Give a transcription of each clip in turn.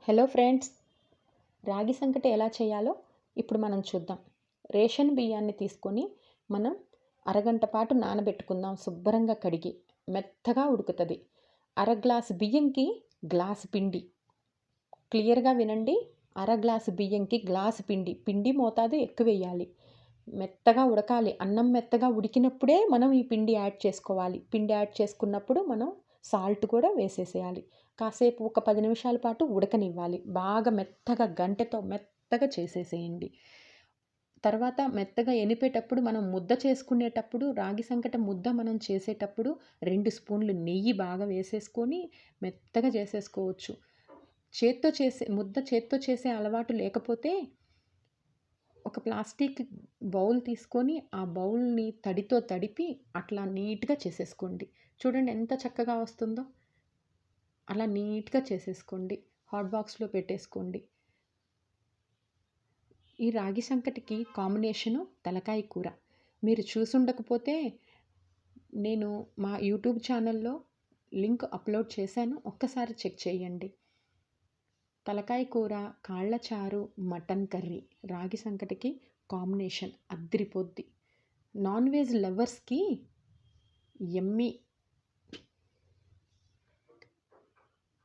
Hello friends, రాగి సంకటి ఎలా చేయాలో ఇప్పుడు మనం చూద్దాం. రేషన్ బియ్యాన్ని తీసుకొని మనం అరగంట పాటు నానబెట్టుకుందాం. శుభ్రంగా కడిగి మెత్తగా ఉడుకుతుంది. అర గ్లాసు బియ్యంకి గ్లాసు పిండి. క్లియర్గా వినండి. అర గ్లాసు బియ్యంకి గ్లాసు పిండి. పిండి మోతాదు ఎక్కువ వేయాలి. మెత్తగా ఉడకాలి. అన్నం మెత్తగా ఉడికినప్పుడే మనం ఈ పిండి యాడ్ చేసుకోవాలి. పిండి యాడ్ చేసుకున్నప్పుడు మనం సాల్ట్ కూడా వేసేసేయాలి. కాసేపు ఒక 10 నిమిషాల పాటు ఉడకనివ్వాలి. బాగా మెత్తగా గంటెతో మెత్తగా చేసేసేయండి. తర్వాత మెత్తగా ఎనిపేటప్పుడు మనం ముద్ద చేసుకునేటప్పుడు రాగి సంకట ముద్ద మనం చేసేటప్పుడు 2 స్పూన్లు నెయ్యి బాగా వేసేసుకొని మెత్తగా చేసేసుకోవచ్చు. చేత్తో చేసే అలవాటు లేకపోతే ఒక ప్లాస్టిక్ బౌల్ తీసుకొని ఆ బౌల్ని తడితో తడిపి అట్లా నీట్గా చేసేసుకోండి. చూడండి ఎంత చక్కగా వస్తుందో. అలా నీట్గా చేసేసుకోండి. హాట్ బాక్స్లో పెట్టేసుకోండి. ఈ రాగి సంకటికి కాంబినేషను తలకాయ కూర. మీరు చూసుండకపోతే నేను మా యూట్యూబ్ ఛానల్లో లింక్ అప్లోడ్ చేశాను. ఒక్కసారి చెక్ చేయండి. తలకాయ కూర, కాళ్ళ చారు, మటన్ కర్రీ రాగి సంకటికి కాంబినేషన్ అద్దిరిపోద్ది. నాన్ వెజ్ లవర్స్కి యమ్మీ.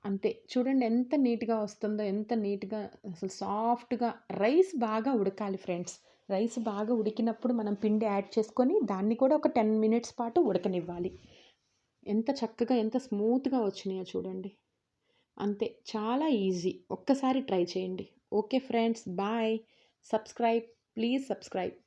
అంతే, చూడండి ఎంత నీట్గా వస్తుందో, ఎంత నీట్గా అసలు సాఫ్ట్గా. రైస్ బాగా ఉడకాలి ఫ్రెండ్స్. రైస్ బాగా ఉడికినప్పుడు మనం పిండి యాడ్ చేసుకొని దాన్ని కూడా ఒక 10 మినిట్స్ పాటు ఉడకనివ్వాలి. ఎంత చక్కగా ఎంత స్మూత్గా వచ్చినాయో చూడండి. అంతే, చాలా ఈజీ. ఒక్కసారి ట్రై చేయండి. Okay friends, bye. Subscribe, please subscribe.